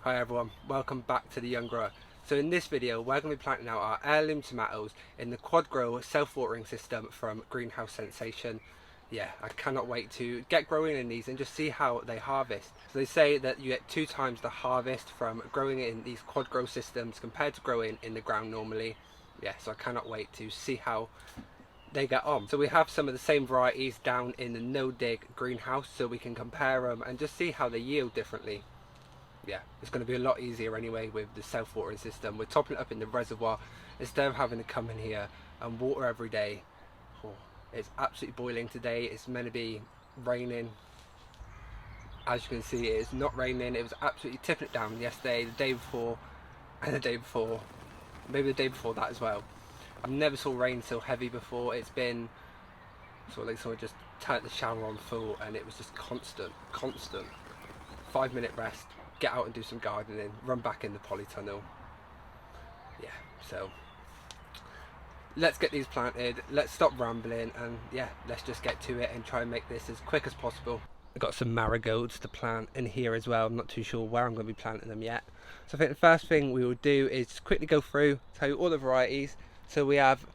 Hi everyone, welcome back to The Young Grower. So in this video we're going to be planting out our heirloom tomatoes in the quad grow self-watering system from Greenhouse Sensation. Yeah, I cannot wait to get growing in these and just see how they harvest. So they say that you get 2 times the harvest from growing it in these quad grow systems compared to growing in the ground normally. Yeah, so I cannot wait to see how they get on. So we have some of the same varieties down in the no dig greenhouse so we can compare them and just see how they yield differently. Yeah, it's going to be a lot easier anyway with the self-watering system. We're topping it up in the reservoir instead of having to come in here and water every day. Oh, it's absolutely boiling today. It's meant to be raining. As you can see, it is not raining. It was absolutely tipping it down yesterday, the day before, and the day before. Maybe the day before that as well. I've never saw rain so heavy before. It's been sort of like someone just turned the shower on full and it was just constant. 5-minute rest, get out and do some gardening, run back in the polytunnel. Yeah, so let's get these planted, let's stop rambling, and yeah, let's just get to it and try and make this as quick as possible. I've got some marigolds to plant in here as well. I'm not too sure where I'm going to be planting them yet. So I think the first thing we will do is just quickly go through, tell you all the varieties. So we have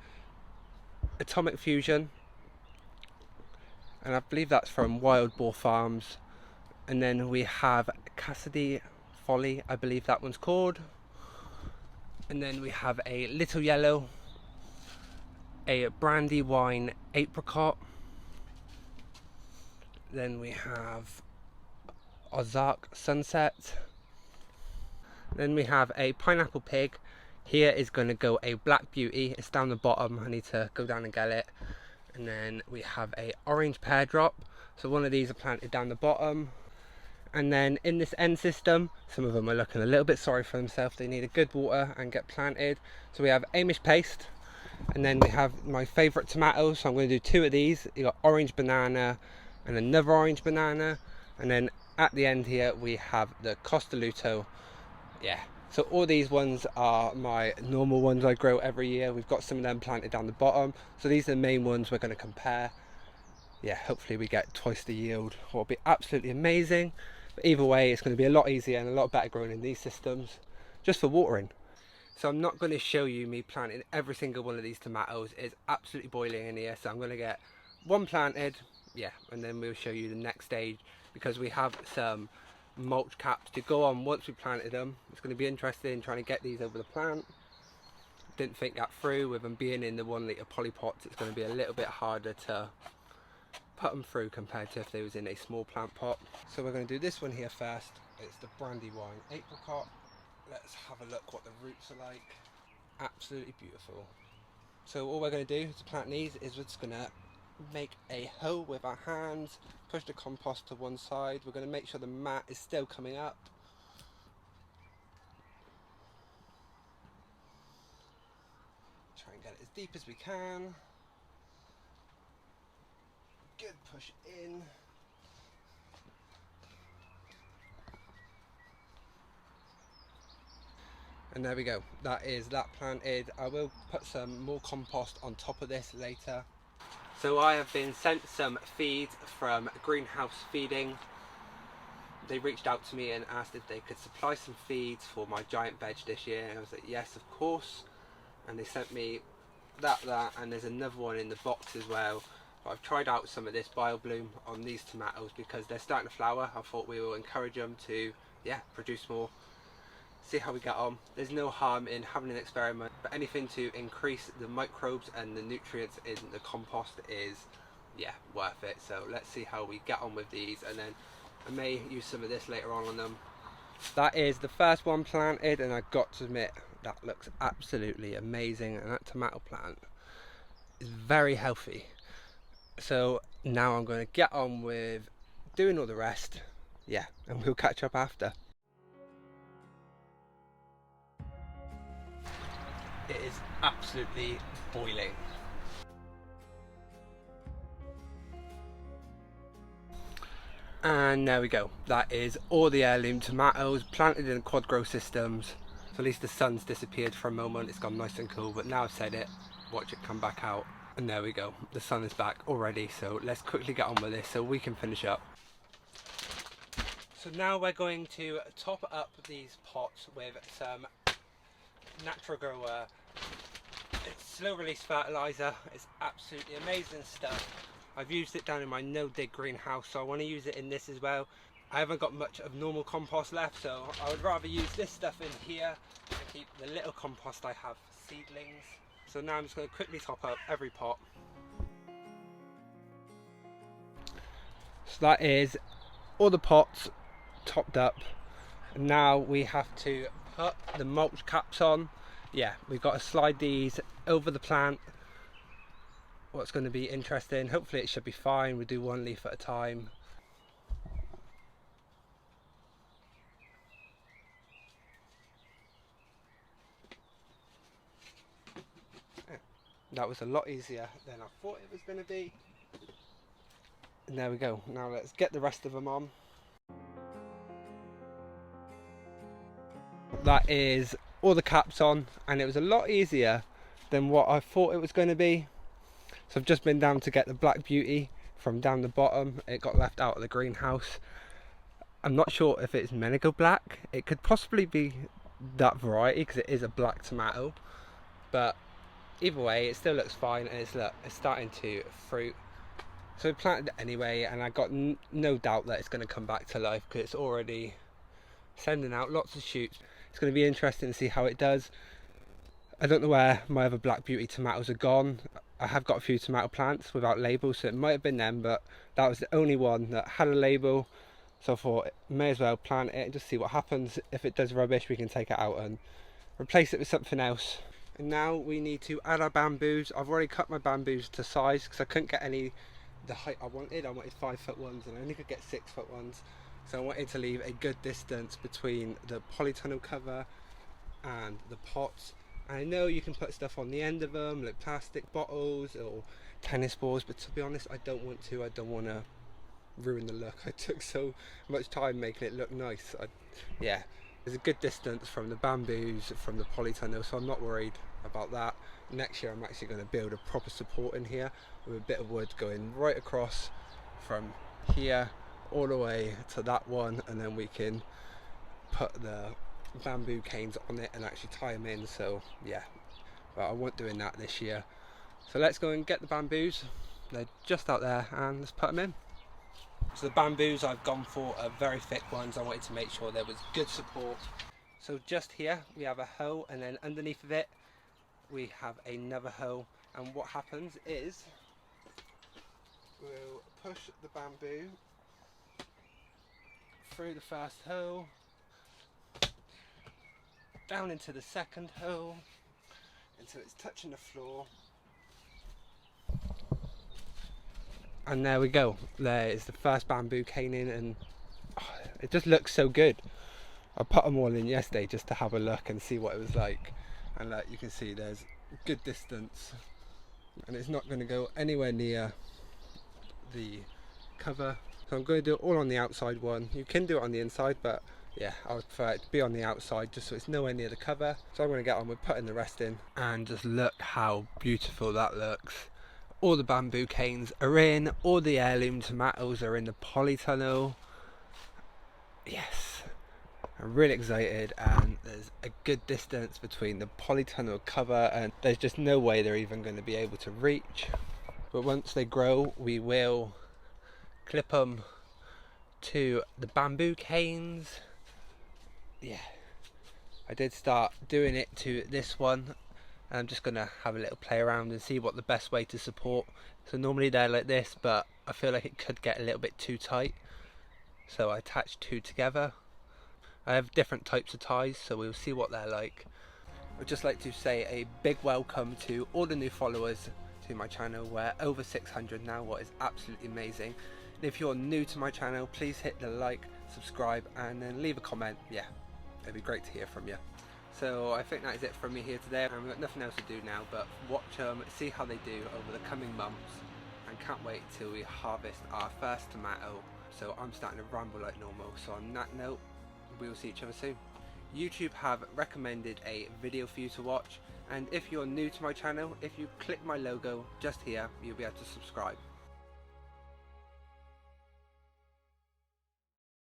Atomic Fusion, and I believe that's from Wild Boar Farms. And then we have Cassidy Folly, I believe that one's called. And then we have a Little Yellow, a Brandywine Apricot. Then we have Ozark Sunset. Then we have a Pineapple Pig. Here is going to go a Black Beauty. It's down the bottom. I need to go down and get it. And then we have a Orange Pear Drop. So one of these are planted down the bottom. And then in this end system, some of them are looking a little bit sorry for themselves. They need a good water and get planted. So we have Amish Paste, and then we have my favourite tomatoes. So I'm going to do 2 of these. You got Orange Banana and another Orange Banana, and then at the end here we have the Costa Luto. Yeah, so all these ones are my normal ones I grow every year. We've got some of them planted down the bottom. So these are the main ones we're going to compare. Yeah, hopefully we get twice the yield. It'll be absolutely amazing. But either way, it's going to be a lot easier and a lot better growing in these systems, just for watering. So I'm not going to show you me planting every single one of these tomatoes. It's absolutely boiling in here, so I'm going to get one planted, yeah, and then we'll show you the next stage, because we have some mulch caps to go on once we planted them. It's going to be interesting trying to get these over the plant. Didn't think that through. With them being in the 1 litre poly pots, it's going to be a little bit harder to put them through compared to if they was in a small plant pot. So we're going to do this one here first. It's the Brandywine Apricot. Let's have a look what the roots are like. Absolutely beautiful. So all we're going to do to plant these is we're just going to make a hole with our hands, push the compost to one side. We're going to make sure the mat is still coming up. Try and get it as deep as we can. Good push in. And there we go, that is that planted. I will put some more compost on top of this later. So I have been sent some feeds from Greenhouse Feeding. They reached out to me and asked if they could supply some feeds for my giant veg this year, and I was like, yes, of course. And they sent me that, and there's another one in the box as well. But I've tried out some of this BioBloom on these tomatoes because they're starting to flower. I thought we will encourage them to, yeah, produce more. See how we get on. There's no harm in having an experiment, but anything to increase the microbes and the nutrients in the compost is, yeah, worth it. So let's see how we get on with these, and then I may use some of this later on them. That is the first one planted, and I got to admit that looks absolutely amazing, and that tomato plant is very healthy. So now I'm going to get on with doing all the rest, yeah, and we'll catch up after. It is absolutely boiling. And there we go. That is all the heirloom tomatoes planted in quad grow systems. So at least the sun's disappeared for a moment. It's gone nice and cool, but now I've said it, watch it come back out. And there we go. The sun is back already. So let's quickly get on with this so we can finish up. So now we're going to top up these pots with some natural grower. It's slow release fertilizer. It's absolutely amazing stuff. I've used it down in my no dig greenhouse, so I want to use it in this as well. I haven't got much of normal compost left, so I would rather use this stuff in here and keep the little compost I have for seedlings. So now I'm just going to quickly top up every pot. So that is all the pots topped up. And now we have to put the mulch caps on. Yeah, we've got to slide these over the plant. What's going to be interesting, hopefully it should be fine. We do one leaf at a time. That was a lot easier than I thought it was going to be. And there we go. Now let's get the rest of them on. That is all the caps on, and it was a lot easier than what I thought it was going to be. So I've just been down to get the Black Beauty from down the bottom. It got left out of the greenhouse. I'm not sure if it's Menego Black. It could possibly be that variety because it is a black tomato, but either way it still looks fine, and it's starting to fruit. So we planted it anyway, and I got no doubt that it's going to come back to life because it's already sending out lots of shoots. It's going to be interesting to see how it does. I don't know where my other Black Beauty tomatoes are gone. I have got a few tomato plants without labels, so it might have been them, but that was the only one that had a label. So I thought may as well plant it and just see what happens. If it does rubbish, we can take it out and replace it with something else. And now we need to add our bamboos. I've already cut my bamboos to size because I couldn't get any the height I wanted. I wanted 5-foot ones and I only could get 6-foot ones. So I wanted to leave a good distance between the polytunnel cover and the pots. And I know you can put stuff on the end of them, like plastic bottles or tennis balls, but to be honest, I don't want to. I don't want to ruin the look. I took so much time making it look nice. Yeah, there's a good distance from the bamboos, from the polytunnel, so I'm not worried about that. Next year I'm actually going to build a proper support in here with a bit of wood going right across from here all the way to that one, and then we can put the bamboo canes on it and actually tie them in. So yeah, but I won't doing that this year. So let's go and get the bamboos. They're just out there, and let's put them in. So the bamboos I've gone for are very thick ones. I wanted to make sure there was good support. So just here we have a hole, and then underneath of it we have another hole, and what happens is we'll push the bamboo through the first hole, down into the second hole until it's touching the floor, and there we go. There is the first bamboo cane in, and it just looks so good. I put them all in yesterday just to have a look and see what it was like, and like you can see there's good distance, and it's not going to go anywhere near the cover. So I'm going to do it all on the outside one. You can do it on the inside, but yeah, I would prefer it to be on the outside just so it's nowhere near the cover. So I'm going to get on with putting the rest in, and just look how beautiful that looks. All the bamboo canes are in, all the heirloom tomatoes are in the polytunnel. Yes, I'm really excited, and there's a good distance between the polytunnel cover, and there's just no way they're even going to be able to reach. But once they grow, we will clip them to the bamboo canes. Yeah, I did start doing it to this one, and I'm just gonna have a little play around and see what the best way to support. So normally they're like this, but I feel like it could get a little bit too tight, so I attached two together. I have different types of ties, so we'll see what they're like. I'd just like to say a big welcome to all the new followers to my channel. We're over 600 now, what is absolutely amazing. And if you're new to my channel, please hit the like, subscribe, and then leave a comment. Yeah, it'd be great to hear from you. So I think that is it from me here today. I've got nothing else to do now but watch them, see how they do over the coming months, and can't wait till we harvest our first tomato. So I'm starting to ramble like normal, so on that note, we will see each other soon. YouTube have recommended a video for you to watch, and if you're new to my channel, if you click my logo just here, you'll be able to subscribe.